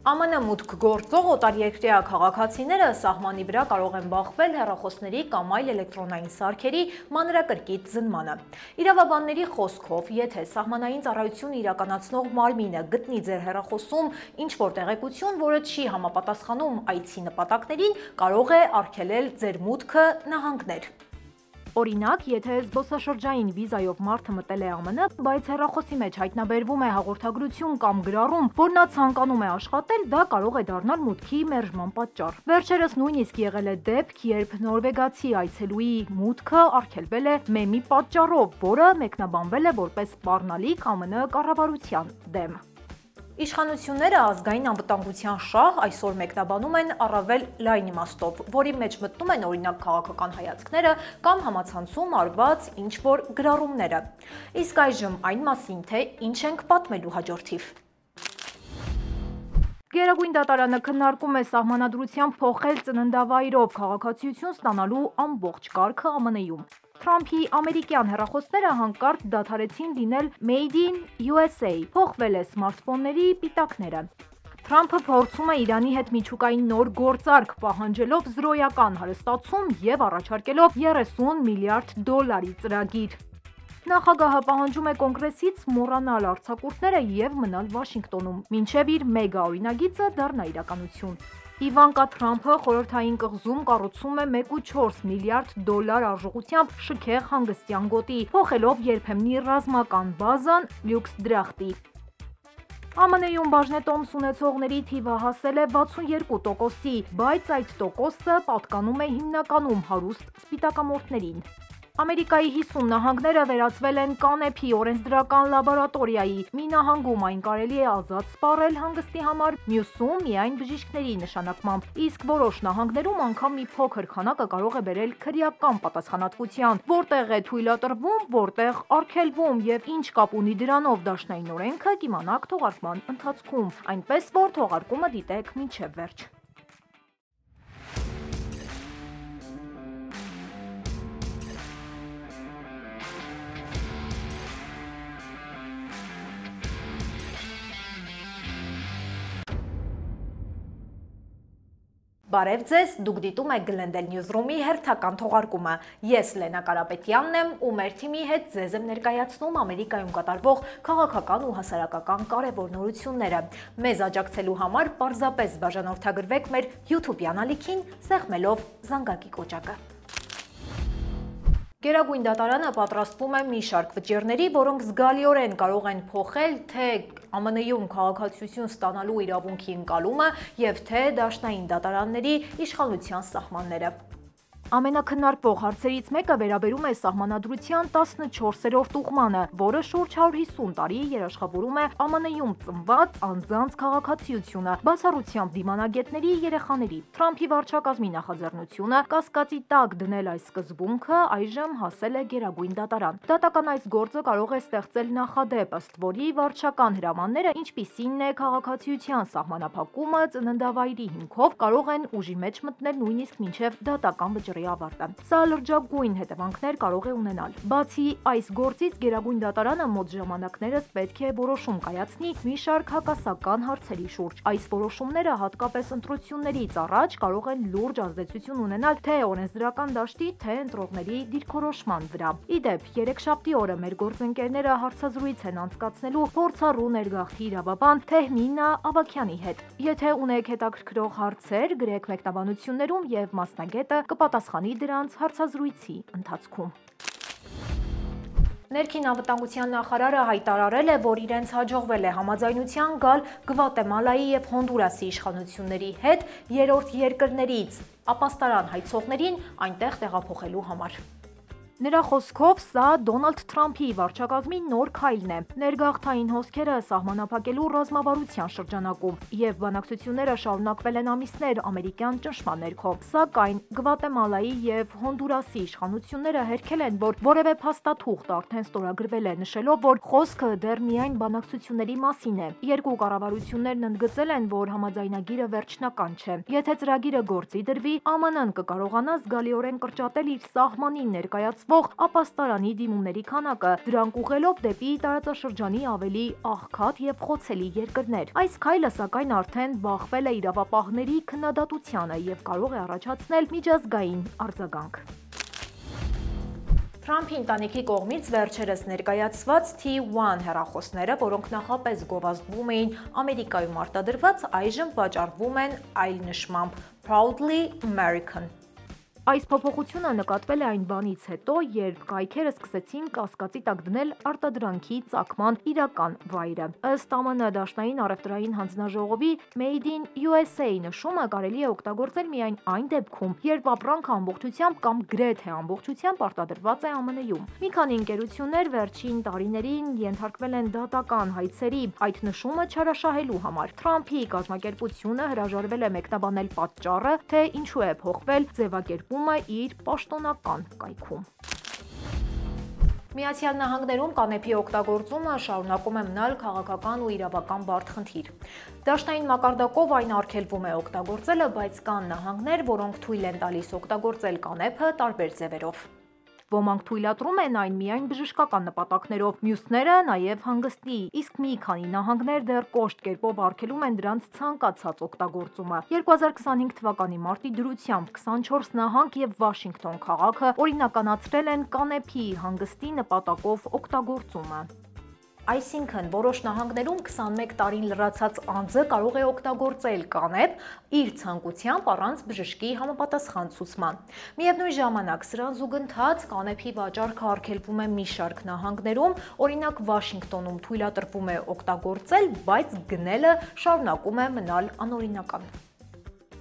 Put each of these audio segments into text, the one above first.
ԱՄՆ մուտք գործող օտարերկրյա քաղաքացիները սահմանի վրա կարող են բախվել հեռախոսների կամ այլ էլեկտրոնային սարքերի մանրակրկիտ զնմանը։ Իրավաբանների խոսքով, եթե սահմանային ծառայություն իրականացնող մարմինը գտնի ձեր հեռախոսում ինչ-որ տեղեկություն, որը չի համապատասխանում այցի նպատակներին, կարող է արգելել ձեր մուտքը նահանգներ։ Օրինակ, եթե զբոսաշրջային վիզայով մարդը մտել է ԱՄՆ, բայց հեռախոսի մեջ հայտնաբերվում է հաղորդագրություն կամ գրառում, որ նա ցանկանում է աշխատել, դա կարող է դառնալ մուտքի մերժման պատճառ։ Վերջերս նույնիսկ եղել է դեպք, երբ նորվեգացի այցելուի մուտքը արգելվել է մեմի պատճառով, որը մեկնաբանվել է որպես սպառնալիք ԱՄՆ կառավարության դեմ։ Իշխանությունները ազգային անվտանգության շահ այսօր մեկնաբանում են առավել լայն իմաստով, որի մեջ մտնում են օրինակ քաղաքական հայացքները կամ համացանցում արված ինչ-որ գրառումները։ Իսկ այժմ այն մասին, թե ինչ ենք պատմելու հաջորդիվ։ Գերագույն դատարանը քննարկում է սահմանադրությամբ փոխել ծննդավայրով քաղաքացիություն ստանալու ամբողջ կարգը ԱՄՆ-ում։ Թրամփի ամերիկյան հեռախոսները հանկարծ դադարեցին լինել Made in USA, փոխվել է սմարթֆոնների պիտակները։ Թրամփը փորձում է Իրանի հետ միջուկային նոր գործարք, պահանջելով զրոյական հարստացում եւ առաջարկելով $30 միլիարդ ծրագիր։ Նախագահը պահանջում է կոնգրեսից մոռանալ արձակուրդները եւ մնալ Վաշինգտոնում, մինչեւ իր մեգա օրինագիծը դառնա իրականություն։ Իվանկա Թրամփը խորհրդային կղզում կառուցում է $1.4 միլիարդ արժողությամբ շքեղ հանգստյան գոտի, փոխելով երբեմնի ռազմական բազան լյուքս դրախտի։ ԱՄՆ-ում բաժնետոմս ունեցողների թիվը հասել է 62%-ի, բայց այդ տոկոսը պատկանում է հիմնականում հարուստ սպիտակամորթներին։ Ամերիկայի 50 նահանգները վերածվել են կանեփի օրենսդրական լաբորատորիայի, մի նահանգում այն կարելի է ազատ սպառել հանգստի համար, մյուսում միայն բժիշկների նշանակմամբ, իսկ որոշ նահանգներում անգամ մի փոքր քանակը կարող է բերել քրեական պատասխանատվության, որտեղ է թույլատրվում, որտեղ արգելվում եւ ինչ կապ ունի դրանով դաշնային օրենքը կիմանաք թողարկման ընթացքում, այնպես որ թողարկումը դիտեք մինչեւ վերջ։ Բարև ձեզ, դուք դիտում եք Glendale Newsroom-ի հերթական թողարկումը։ Ես Լենա Կարապետյանն եմ ու մեր թիմի հետ ձեզ եմ ներկայացնում Ամերիկայում կատարվող քաղաքական ու հասարակական կարևոր նորությունները։ Մեզ աջակցելու համար պարզապես բաժանորդագրվեք մեր YouTube-յան ալիքին, սեղմելով զանգակի կոճակը։ Գերագույն դատարանը պատրաստվում է մի շարք վճիռների, որոնք զգալիորեն կարող են փոխել թե ԱՄՆ-ում քաղաքացիություն ստանալու իրավունքի ընկալումը եւ թե դաշնային դատարանների իշխանության սահմանները։ Ամենաքննարկվող հարցերից մեկը վերաբերում է սահմանադրության 14-րդ ուղմանը, որը շուրջ 150 տարի երաշխավորում է ԱՄՆ-ում ծնված անձանց քաղաքացիությունը, բացառությամբ դիմանագետների երեխաների։ Թրամփի վարչակազմի նախաձեռնությունը կասկածի տակ դնել այս սկզբունքը այժմ հասել է Գերագույն դատարան։ Դատական այս գործը կարող է ստեղծել նախադեպ, ըստ որի վարչական հրամանները, ինչպիսին է քաղաքացիության սահմանափակումը ծննդավայրի հիմքով, կարող են ուժի մեջ մտնել նույնիսկ մինչև դատական վճռի ավարտը։ Սա լրջագույն հետևանքներ կարող է ունենալ։ Բացի այս գործից Գերագույն դատարանը մոտ ժամանակներս պետք է որոշում կայացնի մի շարք հակասական հարցերի շուրջ։ Այս որոշումները հատկապես ընտրություններից առաջ կարող են լուրջ ազդեցություն ունենալ թե օրենսդրական դաշտի, թե ընտրողների դիրքորոշման վրա։ Իդեպ, երեքշաբթի օրը մեր գործընկերները հարցազրույց են անցկացնելու փորձառու ներգաղթի իրավաբան Թեհմինա Ավաքյանի հետ։ Եթե ունեք հետաքրքրող հարցեր, գրեք մեկնաբանություններում եւ մասնագետը կպատասխանի դրանց հարցազրույցի ընթացքում։ Ներքին անվտանգության նախարարը հայտարարել է, որ իրենց հաջողվել է համաձայնության գալ Գվատեմալայի եւ Հոնդուրասի իշխանությունների հետ երրորդ երկրներից ապաստարան հայցողներին այնտեղ տեղափոխելու համար։ Նրա խոսքով սա Դոնալդ Թրամփի վարչակազմի նոր քայլն է ներգաղթային հոսքերը սահմանափակելու ռազմավարության շրջանակում եւ բանակցությունները շարունակվել են ամիսներ ամերիկյան ճնշման ներքո։ Սակայն Գվատեմալայի եւ Հոնդուրասի իշխանությունները հերքել են, որ որևէ փաստաթուղթ արդեն ստորագրվել է, նշելով, որ խոսքը դեռ միայն բանակցությունների մասին է։ Երկու կառավարություններն ընդգծել են, որ համաձայնագիրը վերջնական չէ։ Եթե ծրագիրը գործի դրվի, ԱՄՆ-ն կկարողանա զգալիորեն կրճատել իր սահմանին ներկայացվող կազմվող ապաստարանի դիմումների քանակը, դրանք ուղղելով դեպի տարածաշրջանի ավելի աղքատ եւ խոցելի երկրներ։ Այս քայլը սակայն արդեն բախվել է իրավապահների քննադատությանը եւ կարող է առաջացնել միջազգային արձագանք։ Թրամփի ընտանիքի կողմից վերջերս ներկայացված T1 հեռախոսները, որոնք նախապես գովազդվում էին Ամերիկայում արտադրված, այժմ վաճառվում են այլ նշմամբ՝ Proudly American։ Այս փոփոխությունը նկատվել է այն բանից հետո, երբ կայքերը սկսեցին կասկածի տակ դնել արտադրանքի ծագման իրական վայրը։ Ըստ ԱՄՆ Դաշնային առևտրային հանձնաժողովի Made in USA նշումը կարելի է օգտագործել միայն այն դեպքում, երբ ապրանքը ամբողջությամբ կամ գրեթե ամբողջությամբ արտադրված է ԱՄՆ-ում։ Մի քանի ընկերություններ վերջին տարիներին ենթարկվել են դատական հայցերի այդ նշումը չարաշահելու համար։ Թրամփի կազմակերպությունը հրաժարվել է մեկնաբանել պատճառը, թե ինչու է փոխվել ձևակերպումը իր պաշտոնական կայքում։ Միացյալ Նահանգներում կանեփի օգտագործումը շարունակում է մնալ քաղաքական ու իրավական բարդ խնդիր։ Դաշնային մակարդակով այն արգելվում է օգտագործելը, բայց կան նահանգներ, որոնք թույլ են տալիս օգտագործել կանեփը տարբեր ձևերով։ Ոմանք թույլատրում են այն միայն բժշկական նպատակներով, մյուսները նաև հանգստի, իսկ մի քանի նահանգներ դեռ կոշտ կերպով արգելում են դրանց ցանկացած օգտագործումը։ 2025 թվականի մարտի դրությամբ 24 նահանգ եւ Վաշինգտոն քաղաքը օրինականացրել են կանեփի հանգստի նպատակով օգտագործումը։ Այսինքն, որոշ նահանգներում 21 տարին լրացած անձը կարող է օգտագործել կանեփ իր ցանկությամբ առանց բժշկի համապատասխան ցուցման։ Միևնույն ժամանակ սրան զուգընթաց կանեփի վաճառքը արգելվում է մի շարք նահանգներում, օրինակ Վաշինգտոնում թույլատրվում է օգտագործել, բայց գնելը շարունակում է մնալ անօրինական։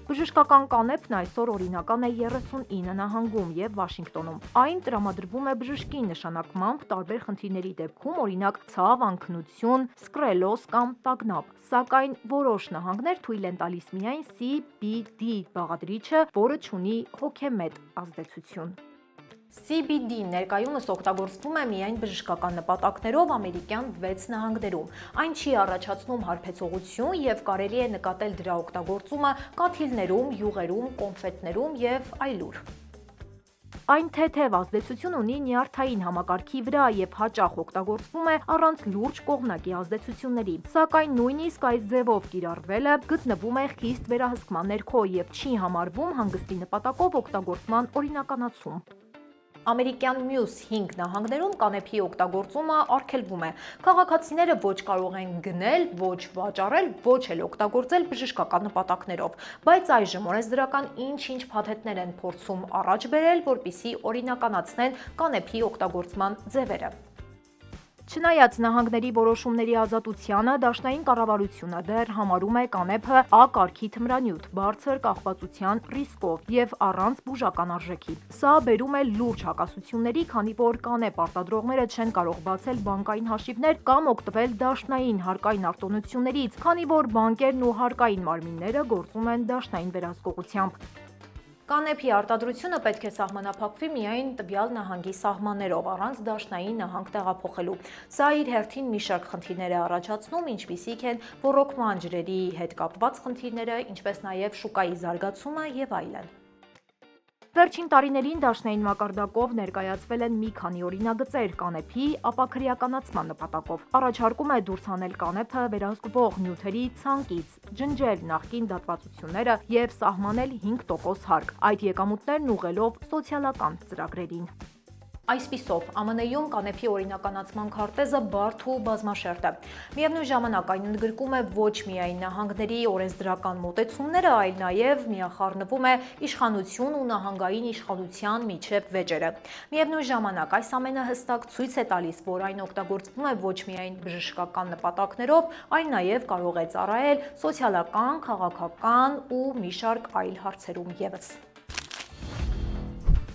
Բժշկական կանեփն այսօր օրինական է 39 նահանգում եւ Վաշինգտոնում։ Այն տրամադրվում է բժշկի նշանակմամբ տարբեր խնդիրների դեպքում, օրինակ ցավ, անքնություն, սկրելոզ կամ տագնապ։ Սակայն որոշ նահանգներ թույլ են տալիս միայն CBD բաղադրիչը, որը ունի հոգեմետ ազդեցություն։ CBD ներկայումս օգտագործվում է միայն բժշկական նպատակներով ամերիկյան 6 նահանգներում։ Այն չի առաջացնում հարբեցողություն եւ կարելի է նկատել դրա օգտագործումը կաթիլներում, յուղերում, կոնֆետներում եւ այլուր։ Այն թեթև ազդեցություն ունի նյարդային համակարգի վրա եւ հաճախ օգտագործվում է առանց լուրջ կողմնակի ազդեցությունների։ Սակայն նույնիսկ այս ձևով կիրառվելը գտնվում է խիստ վերահսկման ներքո եւ չի համարվում հանգստի նպատակով օգտագործման օրինականացում։ Ամերիկյան մյուս 5 նահանգներում կանեփի օգտագործումը արգելվում է։ Քաղաքացիները ոչ կարող են գնել, ոչ վաճառել, ոչ էլ օգտագործել բժշկական նպատակներով, բայց այժմ օրենսդրական ինչ-ինչ փաթեթներ են փորձում առաջ բերել, որպեսզի օրինականացնեն կանեփի օգտագործման ձևերը։ Չնայած նահանգների որոշումների ազատությանը, դաշնային կառավարությունը դեռ համարում է կանեփը A կարգի թմրանյութ, բարձր կախվածության ռիսկով եւ առանց բուժական արժեքի։ Սա բերում է լուրջ հակասությունների, քանի որ կանեփ արտադրողները չեն կարող բացել բանկային հաշիվներ կամ օգտվել դաշնային հարկային արտոնություններից, քանի որ բանկերն ու հարկային մարմինները գործում են դաշնային վերահսկողությամբ։ Կանեփի արտադրությունը պետք է սահմանափակվի միայն տվյալ նահանգի սահմաններով, առանց դաշնային նահանգ տեղափոխելու։ Սա իր հերթին մի շարք խնդիրներ է առաջացնում, ինչպիսիք են ոռոգման ջրերի հետ կապված խնդիրները, ինչպես նաև շուկայի զարգացումը եւ այլն։ Վերջին տարիներին դաշնային մակարդակով ներկայացվել են մի քանի օրինագծեր կանեփի ապաքրեականացման նպատակով։ Առաջարկում է դուրս հանել կանեփը վերահսկվող նյութերի ցանկից, ջնջել նախկին դատվածությունները եւ սահմանել 5% հարկ, այդ եկամուտներն ուղղելով սոցիալական ծրագրերին։ Այսպիսով, ԱՄՆ-ում կանեփի օրինականացման քարտեզը բարդ ու բազմաշերտ է։ Միևնույն ժամանակ այն ընդգրկում է ոչ միայն նահանգների օրենսդրական մոտեցումները, այլ նաև միախառնվում է իշխանություն ու նահանգային իշխանության միջև վեճերը։ Միևնույն ժամանակ այս ամենը հստակ ցույց է տալիս, որ այն օգտագործվում է ոչ միայն բժշկական նպատակներով, այլ նաև կարող է ծառայել սոցիալական, քաղաքական ու մի շարք այլ հարցերում ևս։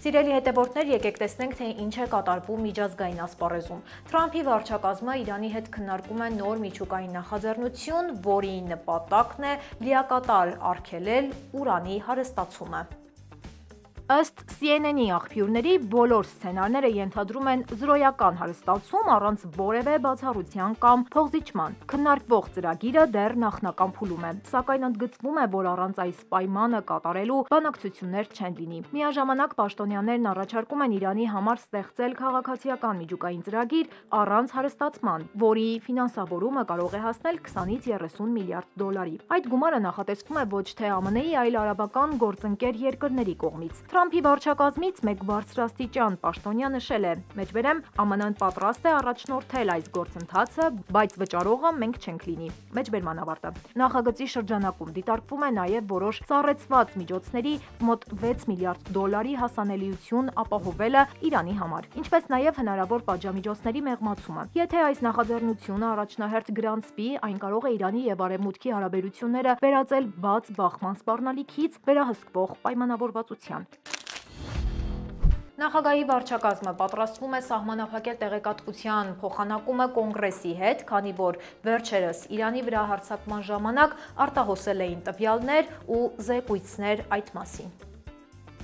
Սիրելի հետևորդներ, եկեք տեսնենք, թե ինչ է կատարվում միջազգային ասպարեզում։ Թրամփի վարչակազմը Իրանի հետ քննարկում է նոր միջուկային նախաձեռնություն, որի նպատակն է լիակատար արգելել ուրանի հարստացումը։ Ըստ CNN-ի աղբյուրների, բոլոր սցենարները ենթադրում են զրոյական հարստացում առանց որևէ բացառության կամ փոխզիջման։ Քննարկվող ծրագիրը դեռ նախնական փուլում է, սակայն ընդգծվում է, որ առանց այս պայմանը կատարելու բանակցություններ չեն լինի։ Միաժամանակ պաշտոնյաներն առաջարկում են Իրանի համար ստեղծել քաղաքացիական միջուկային ծրագիր առանց հարստացման, որի ֆինանսավորումը կարող է հասնել 20-ից 30 միլիարդ դոլարի։ Այդ գումարը նախատեսվում է ոչ թե ԱՄՆ-ի, այլ արաբական գործընկեր երկրների կողմից։ Թրամփի վարչակազմից մեկ բարձրաստիճան պաշտոնյա նշել է. «Մեջբերեմ, ԱՄՆ-ն պատրաստ է առաջնորդել այս գործընթացը, բայց վճարողը մենք չենք լինի»։ Մեջբերման ավարտը։ Նախագծի շրջանակում դիտարկվում է նաև որոշ սառեցված միջոցների մոտ 6 միլիարդ դոլարի հասանելիություն ապահովելը Իրանի համար, ինչպես նաև հնարավոր պատժամիջոցների մեղմացումը։ Եթե այս նախաձեռնությունը առաջնահերթ գրանցվի, այն կարող է Իրանի և Արևմուտքի հարաբերությունները վերածել բաց բախման սպառնալիքից վերահսկվող պայմանավորվածության։ Նախագահի վարչակազմը պատրաստվում է սահմանափակել տեղեկատվության փոխանակումը Կոնգրեսի հետ, քանի որ վերջերս Իրանի վրա հարձակման ժամանակ արտահոսել էին տվյալներ ու զեկույցներ այդ մասին։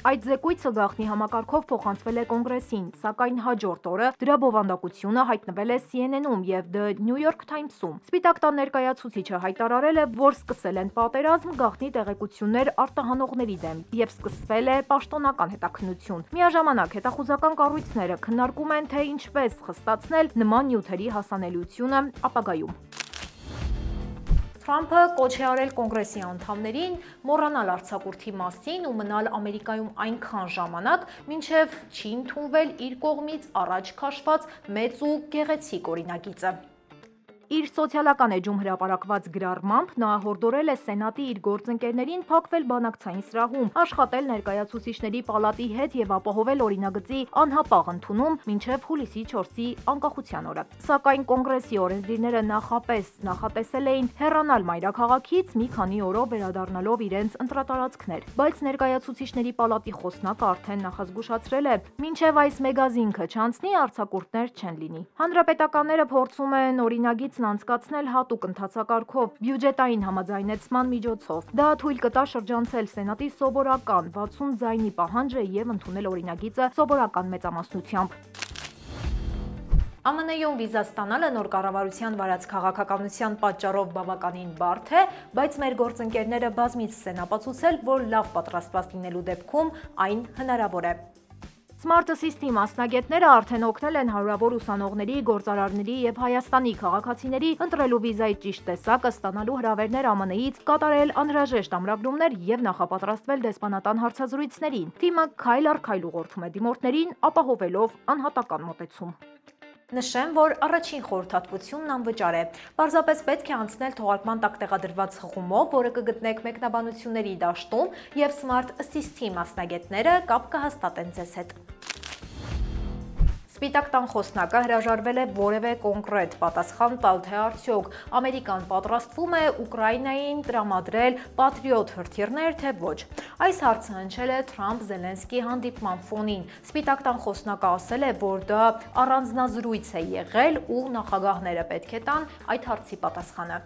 Այդ զեկույցը գաղտնի համակարգով փոխանցվել է Կոնգրեսին, սակայն հաջորդ օրը դրա բովանդակությունը հայտնվել է CNN-ում և The New York Times-ում։ Սպիտակ տան ներկայացուցիչը հայտարարել է, որ սկսել են պատերազմ գաղտնի տեղեկություններ արտահանողների դեմ և սկսվել է պաշտոնական հետաքննություն։ Միաժամանակ հետախուզական կառույցները քննարկում են, թե ինչպես խստացնել նման նյութերի հասանելիությունը ապագայում։ Թրամփը կոչ է արել Կոնգրեսի անդամներին մոռանալ արձակուրդի մասին ու մնալ Ամերիկայում այնքան ժամանակ, մինչև չի ընդունվել իր կողմից առաջ քաշված մեծ ու գեղեցիկ օրինագիծը։ Իր սոցիալական էջում հրապարակված գրառմամբ նա հորդորել է Սենատի իր գործընկերներին փակվել բանակցային սրահում, աշխատել ներկայացուցիչների պալատի հետ և ապահովել օրինագծի անհապաղ ընդունում մինչև հուլիսի 4-ի անկախության օրը։ Սակայն Կոնգրեսի օրենսդիրները նախապես նախատեսել էին հեռանալ մայրաքաղաքից մի քանի օրով վերադառնալով իրենց ընտրատարածքներ, բայց ներկայացուցիչների պալատի խոսնակը արդեն նախազգուշացրել է. «Մինչև այս մեգազինքը չանցնի, արձակուրդներ չեն լինի»։ Հանրապետականները փորձում են օրինագիծն անցկացնել հատուկ ընթացակարգով բյուջետային համաձայնեցման միջոցով։ Դա թույլ կտա շրջանցել Սենատի սովորական 60 ձայնի պահանջը և ընդունել օրինագիծը սովորական մեծամասնությամբ։ ԱՄՆ-ում վիզա ստանալը նոր կառավարության վարած քաղաքականության պատճառով բավականին բարդ է, բայց մեր գործընկերները բազմիցս են ապացուցել, որ լավ պատրաստված լինելու դեպքում այն հնարավոր է։ Smart Assist-ի մասնագետները արդեն օգնել են հարյուրավոր ուսանողների, գործարարների և Հայաստանի քաղաքացիների ընտրելու վիզայի ճիշտ տեսակը, ստանալու հրավերներ ԱՄՆ-ից, կատարել անհրաժեշտ ամրագրումներ և նախապատրաստվել դեսպանատան հարցազրույցներին։ Թիմը քայլ առ քայլ ուղղորդում է դիմորդներին, ապահովելով անհատական մոտեցում։ Նշեմ, որ առաջին խորհրդատվությունն անվճար է։ Պարզապես պետք է անցնել թողարկման տակ տեղադրված հղումով, որը կգտնեք մեկնաբանությունների դաշտում, և Smart Assist-ի մասնագետները կապ կհաստատեն ձեզ հետ։ Սպիտակ տան խոսնակը հրաժարվել է որևէ կոնկրետ պատասխան տալ, թե արդյոք Ամերիկան պատրաստվում է Ուկրաինային տրամադրել Patriot հրթիռներ, թե ոչ։ Այս հարցը հնչել է Թրամփ-Զելենսկի հանդիպման ֆոնին։ Սպիտակ տան խոսնակը ասել է, որ դա առանձնազրույց է եղել ու նախագահները պետք է տան այդ հարցի պատասխանը։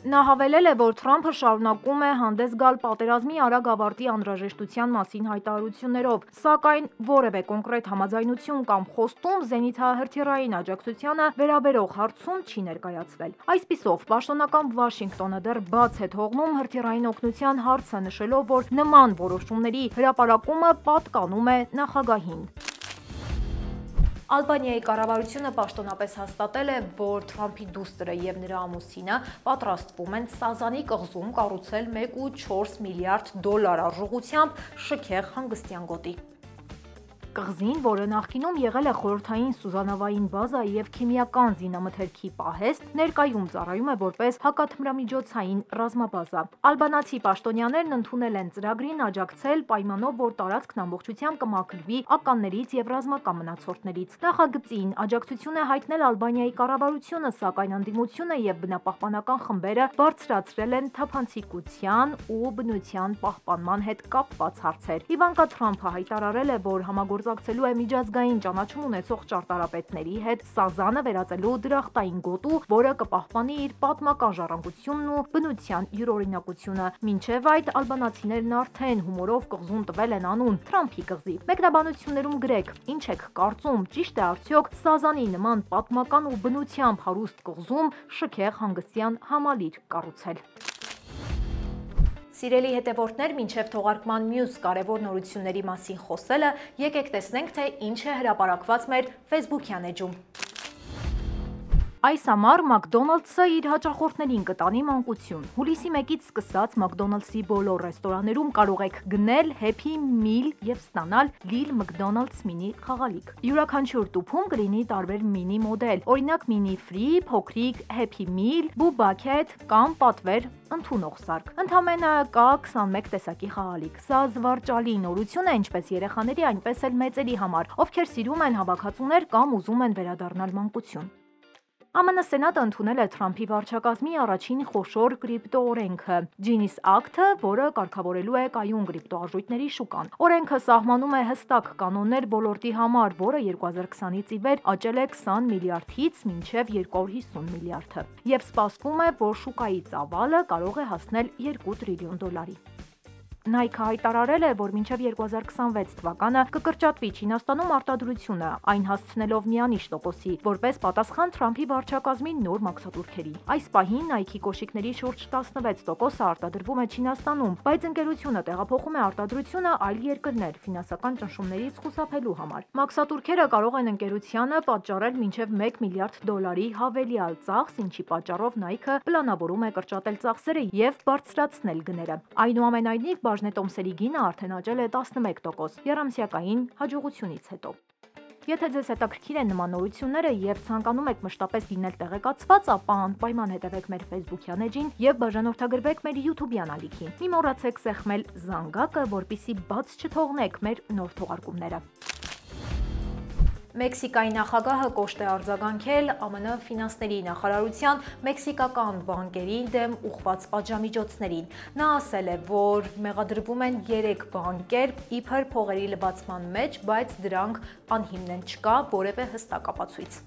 Նա հավելել է, որ Թրամփը շարունակում է հանդես գալ պատերազմի արագ ավարտի անհրաժեշտության մասին հայտարարություններով, սակայն որևէ կոնկրետ համաձայնություն կամ խոստում զենիթահրթիռային աջակցությանը վերաբերող հարցում չի ներկայացվել։ Այսպիսով, պաշտոնական Վաշինգտոնը դեռ բաց է թողնում հրթիռային օգնության հարցը, նշելով, որ նման որոշումների հրապարակումը պատկանում է նախագահին։ Ալբանիայի կառավարությունը պաշտոնապես հաստատել է, որ Թրամփի դուստրը և նրա ամուսինը պատրաստվում են Սազանի կղզում կառուցել 1,4 միլիարդ դոլար արժողությամբ շքեղ հանգստյան գոտի։ Կղզին, որը նախկինում եղել է խորհրդային սուզանավային բազա և քիմիական զինամթերքի պահեստ, ներկայում ծառայում է որպես հակաթմրամիջոցային ռազմաբազա։ Ալբանացի պաշտոնյաներն ընդունել են ծրագրին աջակցել պայմանով, որ տարածքն ամբողջությամբ կմաքրվի ականներից և ռազմական մնացորդներից։ Նախագծին աջակցություն է հայտնել Ալբանիայի կառավարությունը, սակայն անդիմությունը և բնապահպանական խմբերը բարձրացրել են թափանցիկության ու բնության պահպանման հետ կապված հարցեր։ Իվանկա Թրամփը հայտարարել է, որ համագործակցություն համագործակցելու է միջազգային ճանաչում ունեցող ճարտարապետների հետ Սազանը վերածելու դրախտային գոտու, որը կպահպանի իր պատմական ժառանգությունն ու բնության յուրօրինակությունը։ Մինչև այդ ալբանացիներն արդեն հումորով կղզուն տվել են անուն Թրամփի կղզի։ Մեկնաբանություններում գրեք, ինչ եք կարծում, ճիշտ է արդյոք Սազանի նման պատմական ու բնությամբ հարուստ կղզում շքեղ հանգստյան համալիր կառուցել։ Սիրելի հետևորդներ, մինչև թողարկման մյուս կարևոր նորությունների մասին խոսելը, եկեք տեսնենք, թե ինչ է հրապարակված մեր Facebook-յան էջում։ Այս ամառ Մակդոնալդսը իր հաճախորդներին կտանի մանկություն։ Հուլիսի 1-ից սկսած Մակդոնալդսի բոլոր ռեստորաններում կարող եք գնել Happy Meal եւ ստանալ Lil McDonald's մինի խաղալիք։ Յուրաքանչյուր տուփում կլինի տարբեր մինի մոդել, օրինակ մինի Free, փոքրիկ Happy Meal, Boo Bucket կամ պատվեր ընդունող սարք։ Ընդամենը կա 21 տեսակի խաղալիք։ Սա զվարճալի նորություն է ինչպես երեխաների, այնպես էլ մեծերի համար, ովքեր սիրում են հավաքածուներ կամ ուզում են վերադառնալ մանկություն։ ԱՄՆ Սենատը ընդունել է Թրամփի վարչակազմի առաջին խոշոր կրիպտո օրենքը՝ Genius Act-ը, որը կարգավորելու է կայուն կրիպտոարժույթների շուկան։ Օրենքը սահմանում է հստակ կանոններ ոլորտի համար, որը 2020-ից ի վեր աճել է 20 միլիարդից մինչև 250 միլիարդը, եւ սպասվում է, որ շուկայի ծավալը կարող է հասնել 2 տրիլիոն դոլարի։ Nike-ը հայտարարել է, որ մինչև 2026 թվականը կկրճատվի Չինաստանում արտադրությունը, այն հասցնելով միանիշ տոկոսի, որպես պատասխան Թրամփի վարչակազմի նոր մաքսատուրքերի։ Այս պահին Nike-ի կոշիկների շուրջ 16% արտադրվում է Չինաստանում, բայց ընկերությունը տեղափոխում է արտադրությունը այլ երկրներ ֆինանսական ճնշումներից խուսափելու համար։ Մաքսատուրքերը կարող են ընկերությանը պատճառել մինչև 1 միլիարդ դոլարի հավելյալ ծախս, ինչի պատճառով Nike-ը պլանավորում է կրճատել ծախսերը եւ բարձրացնել գները։ Այնուամենայնիվ բաժնետոմսերի գինը արդեն աճել է 11% եռամսյակային հաջողությունից հետո։ Եթե ձեզ հետաքրքիր են նման նորությունները եւ ցանկանում եք մշտապես լինել տեղեկացված, ապա անպայման հետևեք մեր Facebook-յան էջին եւ բաժանորդագրվեք մեր YouTube-յան ալիքին։ Մի մոռացեք սեղմել զանգակը, որպեսզի բաց չթողնեք մեր նոր թողարկումները։ Մեքսիկայի նախագահը կոշտ է արձագանքել ԱՄՆ ֆինանսների նախարարության մեքսիկական բանկերի դեմ ուղղված պատժամիջոցներին։ Նա ասել է, որ մեղադրվում են 3 բանկեր իբր փողերի լվացման մեջ, բայց դրանք անհիմն են, չկա որևէ հստակ ապացույց։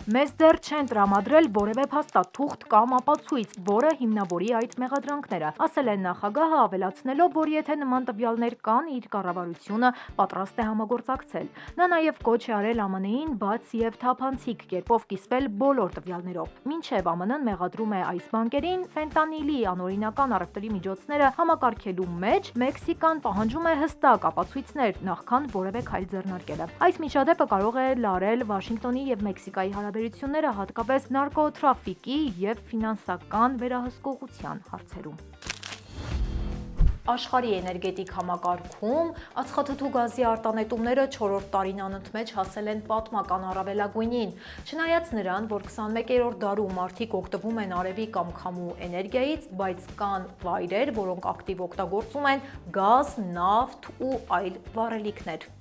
Մեզ դեռ չեն տրամադրել որևէ փաստաթուղթ կամ ապացույց, որը հիմնավորի այդ մեղադրանքները, ասել է նախագահը, ավելացնելով, որ եթե նման տվյալներ կան, իր կառավարությունը պատրաստ է համագործակցել։ Նա նաև կոչ է արել ԱՄՆ-ին բաց եւ թափանցիկ կերպով կիսվել բոլոր տվյալներով։ Մինչև ԱՄՆ-ն մեղադրում է այս բանկերին ֆենտանիլի անօրինական առևտրի միջոցները համակարգելու մեջ, Մեքսիկան պահանջում է հստակ ապացույցներ, նախքան որևէ քայլ ձեռնարկելը։ Այս միջադեպը կարող է լարել Վաշինգտոնի եւ Մեքսիկայի հարաբերությունները հատկապես նարկոտրաֆիկի եւ ֆինանսական վերահսկողության հարցերում։ Աշխարհի էներգետիկ համակարգում ածխաթթու գազի արտանետումները 4-րդ տարին անընդմեջ հասել են պատմական առավելագույնին։ Չնայած նրան, որ 21-րդ դարում մարդիկ օգտվում են արևի կամ քամու էներգիայից, բայց կան վայրեր, որոնք ակտիվ օգտագործում են գազ, նավթ ու այլ վառելիքներ։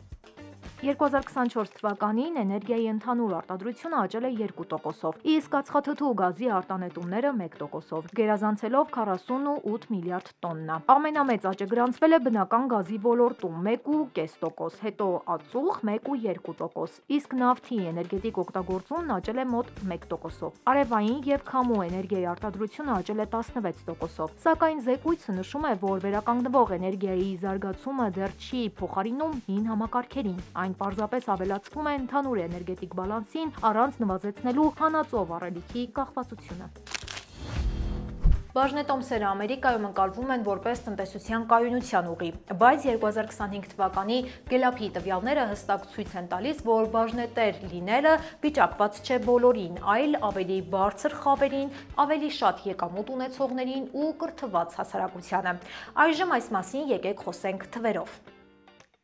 2024 թվականին էներգիայի ընդհանուր արտադրությունը աճել է 2%-ով, իսկ ածխաթթու գազի արտանետումները 1%-ով, գերազանցելով 48 միլիարդ տոննա։ Ամենամեծ աճը գրանցվել է բնական գազի ոլորտում 1.5%, հետո ածուխ 1.2%, իսկ նավթի էներգետիկ օգտագործումն աճել է մոտ 1%-ով։ Արևային եւ քամու էներգիայի արտադրությունը աճել է 16%-ով, սակայն զեկույցը նշում է, որ վերականգնվող էներգիայի զարգացումը դեռ չի փոխարինում հին համակարգերին։ Այն պարզապես ավելացվում է ընդհանուր էներգետիկ բալանսին առանց նվազեցնելու հանածո վառելիքի կախվածությունը։ Բաժնետոմսերը Ամերիկայում ընկալվում են որպես տնտեսության կայունության ուղի, բայց 2025 թվականի Գելափի տվյալները հստակ ցույց են տալիս, որ բաժնետեր լինելը վիճակված չէ բոլորին, այլ ավելի բարձր խավերին, ավելի շատ եկամուտ ունեցողներին ու կրթված հասարակությանը։ Այժմ այս մասին եկեք խոսենք թվերով։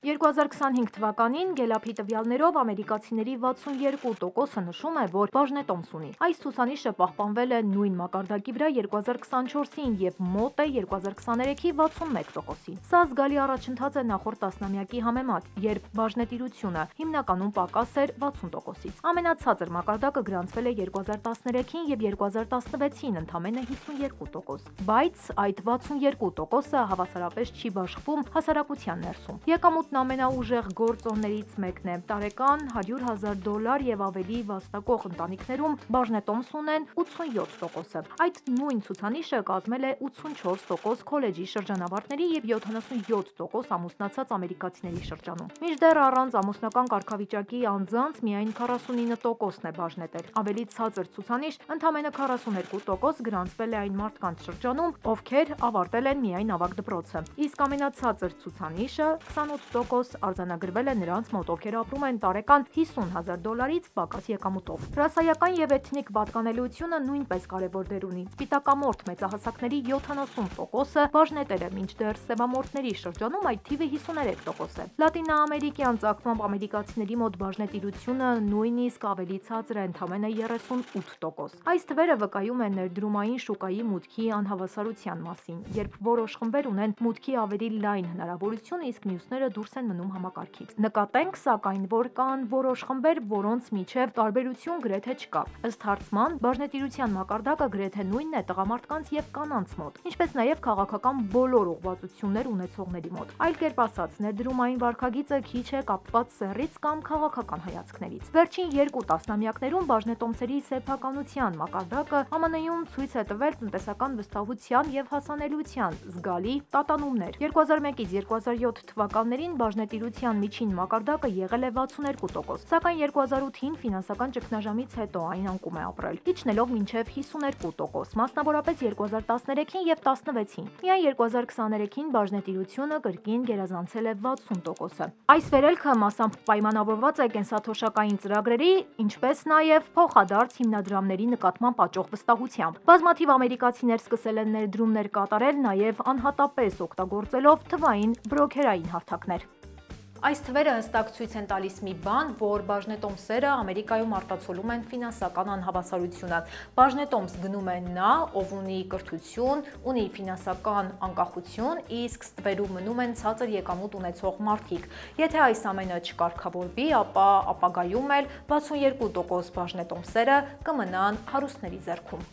2025 թվականին Գելափի տվյալներով ամերիկացիների 62%-ը նշում է, որ բաժնետոմս ունի։ Այս ցուցանիշը պահպանվել է նույն մակարդակի վրա 2024-ին եւ մոտ է 2023-ի 61%-ին։ Սա զգալի առաջընթաց է նախորդ տասնամյակի համեմատ, երբ բաժնետիրությունը հիմնականում պակաս էր 60%-ից։ Ամենացածր մակարդակը գրանցվել է 2013-ին եւ 2016-ին ընդամենը 52%, բայց այդ 62%-ը հավասարապես չի բաշխվում հասարակության ներսում։ Եկամուտ Ամերիկացիներն ամենաուժեղ գործոններից մեկն է։ Տարեկան $100,000 եւ ավելի վաստակող ընտանիքներում բաժնետոմս ունեն 87%-ը։ Այդ նույն ցուցանիշը կազմել է 84% քոլեջի շրջանավարտների եւ 77% ամուսնացած ամերիկացիների շրջանում։ Մինչդեռ առանց ամուսնական կարգավիճակի անձանց միայն 49%-ն է բաժնետել։ Ավելի ցածր ցուցանիշ ընդամենը 42% գրանցվել է այն մարդկանց շրջանում, ովքեր ավարտել են միայն ավագ դպրոցը, իսկ ամենացածր ցուցանիշը 28% արձանագրվել է նրանց մոտ, ովքեր ապրում են տարեկան $50,000-ից պակաս եկամուտով։ Ռասայական եւ էթնիկ պատկանելիությունը նույնպես կարևոր դեր ունի։ Սպիտակամորթ մեծահասակների 70%-ը բաժնետել է, մինչդեռ սևամորթների շրջանում այդ թիվը 53% է։ Լատինաամերիկյան ծագմամբ ամերիկացիների մոտ բաժնետիրությունը նույնիսկ ավելի ցածր է, ընդամենը 38%։ Այս թվերը վկայում են ներդրումային շուկայի մուտքի անհավասարության մասին, երբ որոշ խմբեր ունեն մուտքի ավելի լայն հնարավորություն, իսկ մյուսները դուրս են մնում համակարգից։ Նկատենք, սակայն, որ կան որոշ խմբեր, որոնց միջև տարբերություն գրեթե չկա։ Ըստ հարցման, բաժնետիրության մակարդակը գրեթե նույնն է տղամարդկանց եւ կանանց մոտ, ինչպես նաեւ քաղաքական բոլոր ուղղվածություններ ունեցողների մոտ։ Այլ կերպ ասած, ներդրումային վարքագիծը քիչ է կապված սեռից կամ քաղաքական հայացքներից։ Վերջին 2 տասնամյակներում բաժնետոմսերի սեփականության մակարդակը ԱՄՆ-ում ցույց է տվել տնտեսական վստահության եւ հասանելիության զգալի տատանումներ։ 2001-ից 2007 թվականներին բաժնետիրության միջին մակարդակը եղել է 62%, սակայն 2008-ին ֆինանսական ճգնաժամից հետո այն անկում է ապրել, իջնելով մինչև 52%, մասնավորապես 2013-ին եւ 2016-ին։ Միայն 2023-ին բաժնետիրությունը կրկին գերազանցել է 60%-ը։ Այս վերելքը մասամբ պայմանավորված է կենսաթոշակային ծրագրերի, ինչպես նաեւ փոխադարձ հիմնադրամների նկատմամբ աճող վստահությամբ։ Բազմաթիվ ամերիկացիներ սկսել են ներդրումներ կատարել նաեւ անհատապես օգտագործելով թվային բրոքերային հարթակներ։ Այս թվերը հստակ ցույց են տալիս մի բան, որ բաժնետոմսերը Ամերիկայում արտացոլում են ֆինանսական անհավասարությունը։ Բաժնետոմս գնում է նա, ով ունի կրթություն, ունի ֆինանսական անկախություն, իսկ ստվերում մնում են ցածր եկամուտ ունեցող մարդիկ։ Եթե այս ամենը չկարգավորվի, ապա ապագայում էլ 62% բաժնետոմսերը կմնան հարուստների ձեռքում։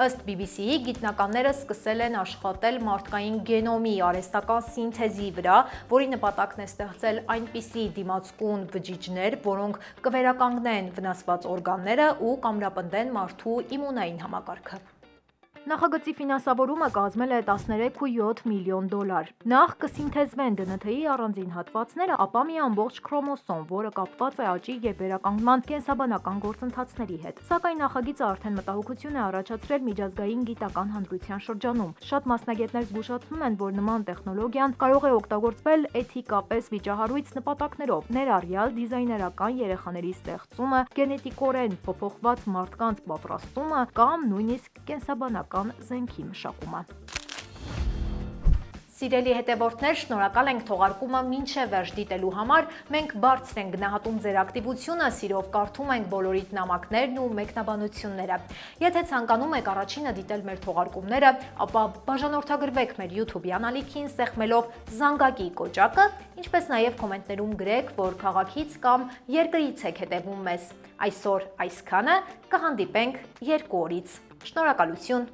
Ըստ BBC-ի, գիտնականները սկսել են աշխատել մարդկային գենոմի արհեստական սինթեզի վրա, որի նպատակն է ստեղծել այնպիսի դիմացկուն բջիջներ, որոնք կվերականգնեն վնասված օրգանները ու կամրապնդեն մարդու իմունային համակարգը։ Նախագծի ֆինանսավորումը կազմել է $13.7 միլիոն։ Նախ կսինթեզվեն DNT-ի առանձին հատվածները, ապա մի ամբողջ քրոմոսոմ, որը կապված է աճի եւ վերականգնման կենսաբանական գործընթացների հետ։ Սակայն նախագիծը արդեն մտահոգություն է առաջացրել միջազգային գիտական հանրության շրջանում։ Շատ մասնագետներ զգուշացնում են, որ նման տեխնոլոգիան կարող է օգտագործվել էթիկապես վիճահարույց նպատակներով, ներառյալ դիզայներական երեխաների ստեղծումը, գենետիկորեն փոփոխված մարդկանց պատրաստումը կամ նույնիսկ կենսաբանական զենքի մշակումը։ Սիրելի հետևորդներ, շնորհակալ ենք թողարկումը մինչև վերջ դիտելու համար։ Մենք բարձր ենք գնահատում ձեր ակտիվությունը, սիրով կարդում ենք բոլորիդ նամակներն ու մեկնաբանությունները։ Եթե ցանկանում եք առաջինը դիտել մեր թողարկումները, ապա բաժանորդագրվեք մեր YouTube-յան ալիքին, սեղմելով զանգակի կոճակը, ինչպես նաև կոմենտներում գրեք, որ քաղաքից կամ երկրից եք հետևում մեզ։ Այսօր այսքանը, կհանդիպենք 2 օրից։ Շնորհակալություն։